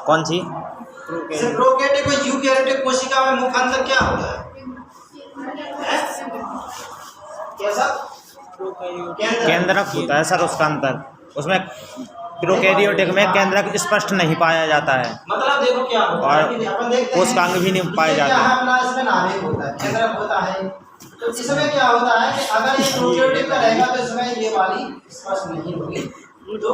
कौन सी? प्रोकैरियोटिक और यूकैरियोटिक कोशिका में मुख्य अंतर क्या होता है? कैसा? केंद्रक होता है सर उसका अंतर। उसमें प्रोकैरियोटिक में केंद्रक स्पष्ट नहीं पाया जाता है। मतलब देखो क्या होता है कि अपन देखते हैं कोशिकांग भी नहीं पाए जाते हैं। अपना इसमें नाभिक होता है, केंद्रक होता है। तो इसमें क्या होता है कि अगर ये प्रोकैरियोटिक का रहेगा तो इसमें ये वाली स्पष्ट नहीं होगी, तो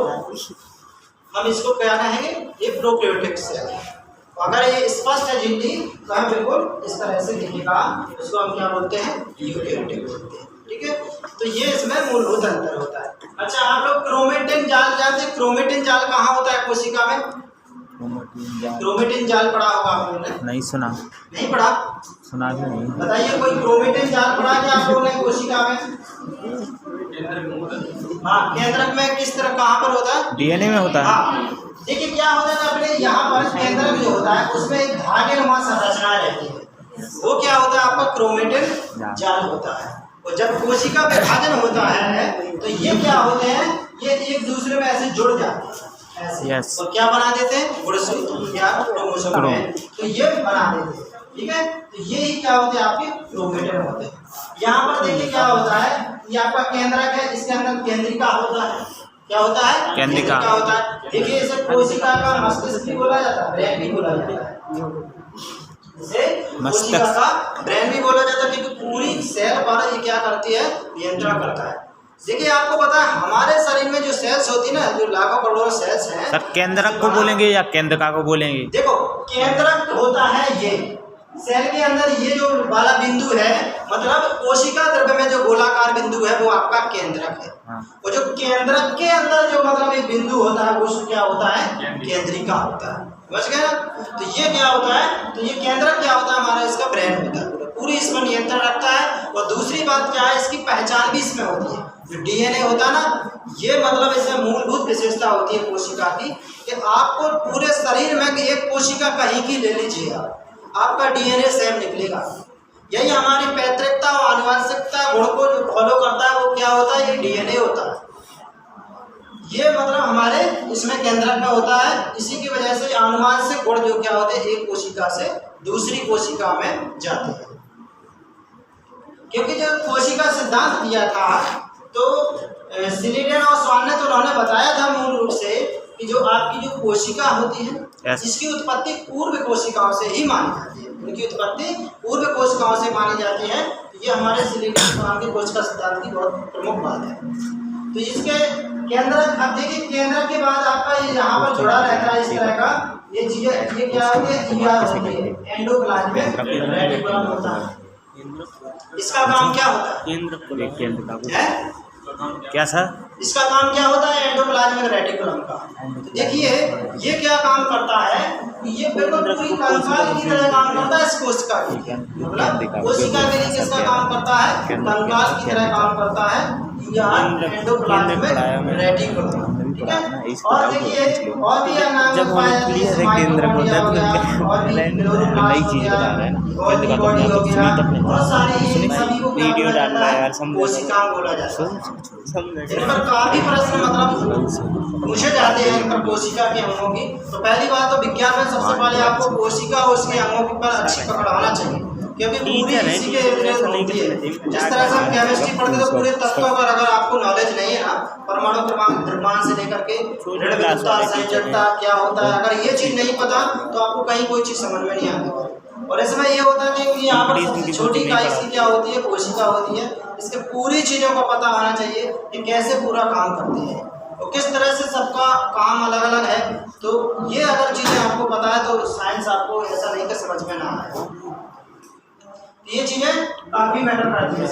हम इसको क्या कहेंगे? ये प्रोकैरियोटिक सेल है। अगर ये स्पष्ट है झिल्ली तो हम बिल्कुल इस तरह से दिखेगा, उसको हम क्या बोलते हैं? यूकैरियोटिक बोलते हैं। ठीक है, तो ये इसमें मूलभूत अंतर होता है। अच्छा, आप लोग क्रोमेटिन जाल जानते हैं? क्रोमेटिन जाल कहाँ होता है कोशिका में? क्रोमेटिन जाल पढ़ा होगा आप लोगों ने? नहीं सुना। नहीं पढ़ा? सुना भी नहीं। बताइए, कोई क्रोमेटिन जाल पढ़ा क्या आप लोगों ने कोशिका में? हाँ, केंद्रक में किस तरह कहाँ पर होता है? डीएनए में होता है। हाँ, देखिए क्या होता है अपने यहाँ पर केंद्रक जो होता है उसमें एक धागेनुमा संरचना रहती है, वो क्या होता है? आपका क्रोमेटिन जाल होता है। और जब कोशिका विभाजन होता है तो ये क्या होते हैं? ये एक दूसरे में ऐसे जुड़ जाते हैं ऐसे। Yes. और क्या बना देते हैं? गुणसूत्र या क्रोमोसोम में, तो ये बना देते हैं। ठीक है, तो ये ही क्या होते हैं? आपके क्रोमेटिन होते हैं। यहाँ पर देखिए क्या होता है, ये आपका केंद्रक है, इसके अंदर केंद्रिका होता है। क्या होता है? केंद्रिका होता है। देखिए इसे कोशिका का मस्तिष्क भी बोला जाता है, ब्रेन भी बोला जाता है। इसे कोशिका का ब्रेन भी बोला जाता है, क्योंकि पूरी सेल पर ये क्या करती है? नियंत्रण करता है। देखिए आपको पता है हमारे शरीर में जो सेल्स होती है ना, जो लाखों करोड़ों सेल्स हैं, सर केंद्रक को बोलेंगे या केंद्रिका को बोलेंगे? देखो केंद्रक होता है ये सेल के अंदर ये जो वाला बिंदु है, मतलब कोशिका द्रव्य में जो गोलाकार बिंदु है वो आपका केंद्रक है। हाँ। और जो केंद्रक के अंदर जो मतलब एक बिंदु होता है वो क्या होता है? केंद्रिका होता है। समझ गए ना? तो ये क्या होता है? तो ये केंद्रक क्या होता है? हमारा इसका ब्रेन होता है, पूरी इसमें नियंत्रण रखता है। और दूसरी बात क्या है? इसकी पहचान भी इसमें होती है। जो डीएनए होता है ना, ये मतलब इसमें मूलभूत विशेषता होती है कोशिका की, कि आपको पूरे शरीर में एक कोशिका कहीं की ले लीजिए, आपका डीएनए सेम निकलेगा। यही हमारी पैतृकता और आनुवंशिकता गुण को जो फॉलो करता है वो क्या होता है? ये डीएनए होता है। ये मतलब हमारे इसमें केंद्रक में होता है। इसी की वजह से आनुवंशिक गुण जो क्या होते हैं? एक कोशिका से दूसरी कोशिका में जाते हैं। क्योंकि जो कोशिका सिद्धांत दिया था तो स्लीडेन और स्वान ने तो उन्होंने बताया था मूल रूप से कि जो आपकी जो कोशिका होती है, इसकी उत्पत्ति पूर्व कोशिकाओं से ही मानी जाती है। उनकी उत्पत्ति पूर्व कोशिकाओं से मानी जाती है। ये हमारे स्लीडेन स्वान की कोशिका सिद्धांत की बहुत प्रमुख बात है। तो इसके केंद्रक, अब देखिए केंद्रक के बाद आपका ये यहाँ पर जुड़ा रहता है इस तरह का, ये चीजें, ये क्या होती है? ईआर होती है, एंडोप्लाज्मिक रेटिकुलम होता है। इसका काम क्या होता है? क्या सर? इसका काम क्या होता है? एंडोप्लाज्मिक रेटिकुलम का। तो देखिए ये क्या काम करता है? ये बिल्कुल पूरी कंकाल की तरह काम करता है। इस कोशिका की मतलब कोशिका के लिए किसका काम करता है? कंकाल की तरह काम करता है एंडोप्लाज्मिक रेटिकुलम। ठीक है, और देखिए और भी नाम जब हम क्लियर है केंद्रक होता है तो नई चीज बता रहे हैं ना, केंद्र का तो मैं तो सुनी तब नहीं, बहुत सारी सभी को वीडियो डाल रहा है यार, समझ कोशिका बोला जाता है। इन पर काफी प्रश्न मतलब पूछे जाते हैं इन पर कोशिका के अंगों की। तो पहली बात तो विज्ञान में सबसे पहले आपको कोशिका और उसके अंगों के पर अच्छी पकड़ आना चाहिए, क्योंकि पूरी इसी के इन्फ्लुएंस होती है। जिस तरह से हम केमिस्ट्री पढ़ते तो पूरे तत्वों का अगर आपको नॉलेज नहीं है ना, परमाणु क्रमांक द्रव्यमान से लेकर के ऋण विद्युतता संयोजकता क्या होता है, अगर ये चीज नहीं पता तो आपको कहीं कोई चीज समझ में नहीं आती। और इसमें ये होता है कि यहाँ पर सबसे छोटी इकाई इसकी क्या होती है? कोशिका होती है। इसके पूरी चीजों का पता होना चाहिए कि कैसे पूरा काम करती है और किस तरह से सबका काम अलग अलग है। तो ये अगर चीजें आपको पता है तो साइंस आपको ऐसा नहीं कि समझ में ना आए, ये चीजें काफी मैटर करती है।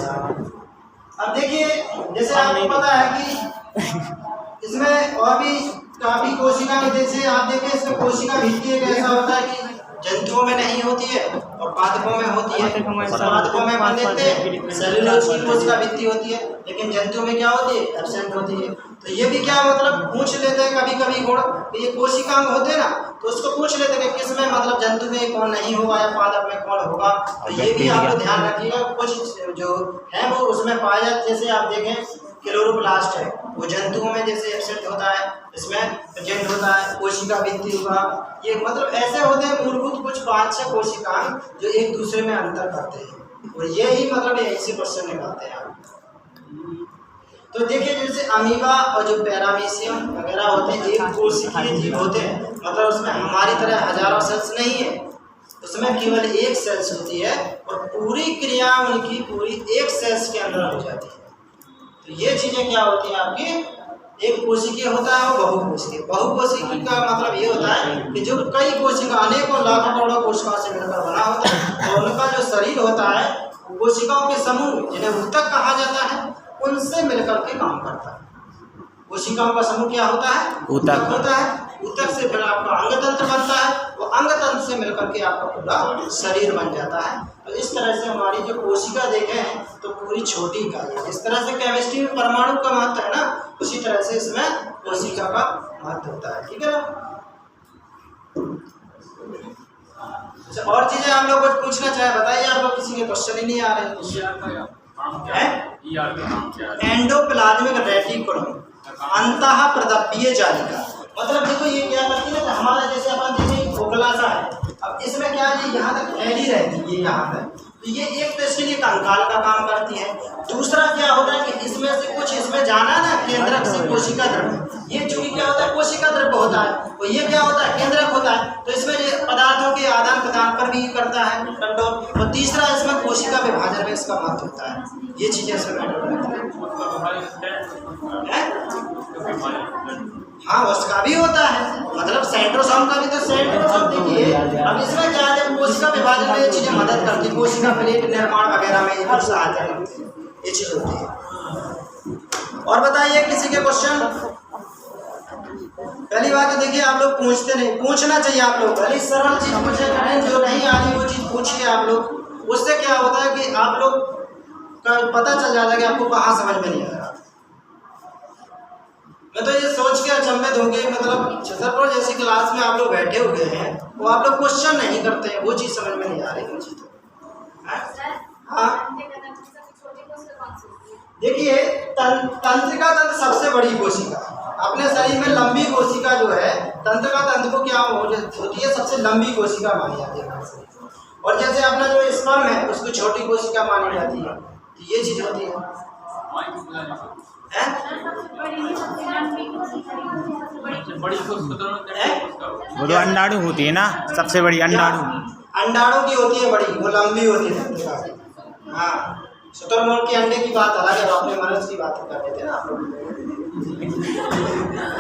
अब देखिए जैसे आपको पता है कि इसमें और भी काफी कोशिका के, जैसे आप देखिए इसमें कोशिका भित्ति एक ऐसा होता है कि जंतुओं में नहीं होती है और पादपों में होती है। पादपों में मान लेते हैं सेलुलोज की कोशिका भित्ति होती है, लेकिन जंतुओं में क्या होती है? एब्सेंट होती है। तो ये भी क्या मतलब पूछ लेते हैं कभी कभी गुण, ये कोशिकांग होते हैं ना, तो उसको पूछ लेते हैं कि किस में मतलब जंतु में कौन नहीं होगा या पादप में कौन होगा। तो ये भी आप लोग ध्यान रखिएगा, कुछ जो है वो उसमें पाया जाता है। जैसे आप देखें क्लोरोप्लास्ट है, वो जंतुओं में जैसे एब्सेंट होता है, इसमें प्रेजेंट होता है। कोशिका भित्ति हुआ, ये मतलब ऐसे होते हैं मूलभूत कुछ 5-6 कोशिकाएं जो एक दूसरे में अंतर करते हैं, और ये ही मतलब यहीं से क्वेश्चन निकालते हैं। तो देखिए जैसे अमीबा और जो पैरामीशियम वगैरह होते हैं एक कोशिकीय जीव होते हैं, मतलब उसमें हमारी तरह हजारों सेल्स नहीं है, उसमें केवल एक सेल्स होती है और पूरी क्रिया उनकी पूरी एक सेल्स के अंदर हो जाती है। तो ये चीजें क्या होती हैं आपकी, एक कोशिकीय होता है और बहुकोशिकीय। बहुकोशिकीय का मतलब ये होता है कि जो कई कोशिका अनेकों लाखों करोड़ों कोशिकाओं से मिलकर बना होता है, और उनका जो शरीर होता है कोशिकाओं के समूह जिन्हें ऊतक कहा जाता है उनसे मिलकर के काम करता है। कोशिकाओं का समूह क्या होता है, ऊतक होता है। ऊतक से फिर आपका अंग तंत्र बनता है, वो अंग तंत्र से मिलकर के आपका पूरा शरीर बन जाता है। तो इस तरह से हमारी जो कोशिका देखे हैं तो पूरी छोटी इकाई है। जिस तरह से केमिस्ट्री में परमाणु का महत्व है ना, उसी तरह से इसमें कोशिका का महत्व होता है। ठीक है ना। अच्छा, और चीजें आप लोग कुछ पूछना चाहे बताइए। आप लोग किसी के क्वेश्चन ही नहीं आ रहे हैं। एंडोप्लाज्मिक रेटिकुलम, अंतः प्रदप्पीय जालिका। मतलब देखो ये क्या करती है ना, हमारा जैसे अपन देखिए खोखला सा है, अब इसमें क्या है, यहाँ तक फैली रहती है, ये यहाँ तक, तो ये एक तो इसके लिए कंकाल का काम करती है। दूसरा क्या होता है कि इसमें से कुछ इसमें जाना ना केंद्रक से कोशिका द्रव्य, ये चूंकि क्या होता है कोशिका द्रव्य होता है, और ये क्या होता है केंद्रक होता है, तो इसमें ये पदार्थों के आदान प्रदान पर भी करता है कंट्रोल। और तीसरा इसमें कोशिका विभाजन में इसका महत्व होता है। ये चीजें इसमें मैटर करती है। हाँ उसका भी होता है, मतलब सेंट्रोसोम का भी, तो सेंट्रोसोम देखिए अब इसमें क्या है, कोशिका विभाजन में ये चीजें मदद करती है, कोशिका प्लेट निर्माण वगैरह में ये लोग सहायता करते हैं, ये चीज होती है। और बताइए किसी के क्वेश्चन। पहली बात तो देखिए आप लोग पूछते नहीं, पूछना चाहिए आप लोग, भले सरल चीज पूछे करें, जो नहीं आ रही वो चीज पूछिए आप लोग। उससे क्या होता है कि आप लोग का पता चल जाता है कि आपको कहाँ समझ में नहीं आ रहा। मैं तो ये सोच के अचंभित हो गई, मतलब छतरपुर जैसी क्लास में आप लोग बैठे हुए हैं, वो आप लोग क्वेश्चन नहीं करते हैं, वो चीज़ समझ में नहीं आ रही मुझे तो। हाँ देखिए तंत्रिका तंत्र सबसे बड़ी कोशिका, अपने शरीर में लंबी कोशिका जो है तंत्रिका तंत्र को क्या होती है, सबसे लंबी कोशिका मानी जाती है। और जैसे अपना जो स्पर्म है उसको छोटी कोशिका मानी जाती है, तो ये चीज़ होती है। वो तो अंडाणु होती है ना, सबसे बड़ी अंडाणु। अंडाणु की होती है बड़ी, वो लंबी होती है। हाँ शुतुरमुर्ग के अंडे की बात अलग है, अपने मनुष्य की बात कर रहे थे ना आप लोग,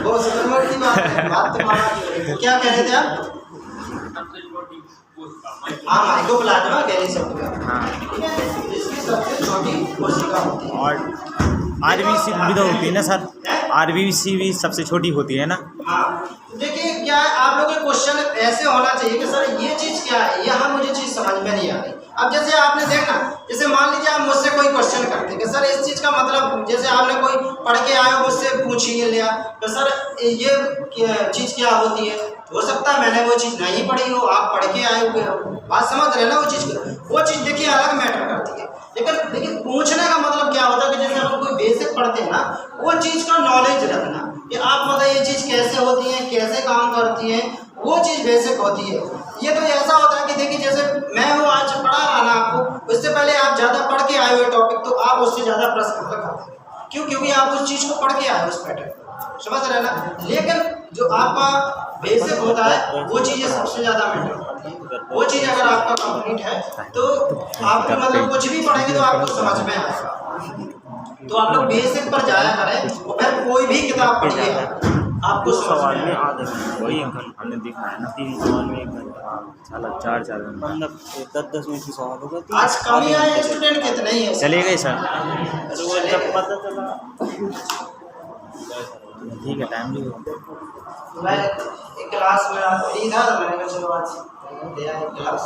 वो शुतुरमुर्ग की बात तो माना क्यों, क्या कह रहे थे आप। हाँ माइकोप्लाज्मा गैलीसेप्टिका, ठीक है, इसकी सबसे छोटी कोशिका होती है। और आरबीसी भी तो होती है ना सर, आरबीसी भी सबसे छोटी होती है ना। हाँ देखिए क्या है, आप लोगों के क्वेश्चन ऐसे होना चाहिए कि सर ये चीज़ क्या है, यहाँ मुझे चीज़ समझ में नहीं आ रही। अब जैसे आपने देखना, जैसे मान लीजिए आप मुझसे कोई क्वेश्चन करते कि सर इस चीज़ का मतलब, जैसे आपने कोई पढ़ के आए हो मुझसे पूछ ही लिया तो सर ये चीज़ क्या होती है, हो सकता है मैंने वो चीज़ नहीं पढ़ी हो, आप पढ़ के आए हुए हो, बात समझ रहे ना। वो चीज़ देखिए अलग मैटर करती है, लेकिन पूछने का मतलब क्या होता है कि जैसे हम कोई बेसिक पढ़ते हैं ना, वो चीज़ का नॉलेज रखना कि आप मतलब ये चीज़ कैसे होती है, कैसे काम करती है, वो चीज़ बेसिक होती है। ये तो ऐसा होता है कि देखिए जैसे मैं हूँ आज पढ़ा रहा ना आपको, उससे पहले आप ज़्यादा पढ़ के आए हुए टॉपिक, तो आप उससे ज़्यादा प्रश्न कर देंगे। क्यों? क्योंकि आप उस चीज़ को पढ़ के आए हो, उस पैटर्न को, समझ रहे ना। लेकिन जो आपका बेसिक होता है वो चीज़ें सबसे ज़्यादा मैटर करती है। वो चीज़ अगर आपका कंप्लीट है तो आप मतलब कुछ भी पढ़ेंगे तो आपको समझ में आएगा। तो आप लोग बेसिक पर जाया करें, और फिर कोई भी किताब पढ़िए आपको समझ में आएगा। वही अंकल हमने देखा है ना, 3 सवाल में 1 घंटा, साला 4 मतलब 10-10 मिनट की सवाल होगा। आज कम ही आए स्टूडेंट कितने ही है, चले गए सर। जब पता चला ठीक है, टाइम भी हो। मैं एक क्लास में फ्री था तो मैंने कहा चलो आज दे आए क्लास।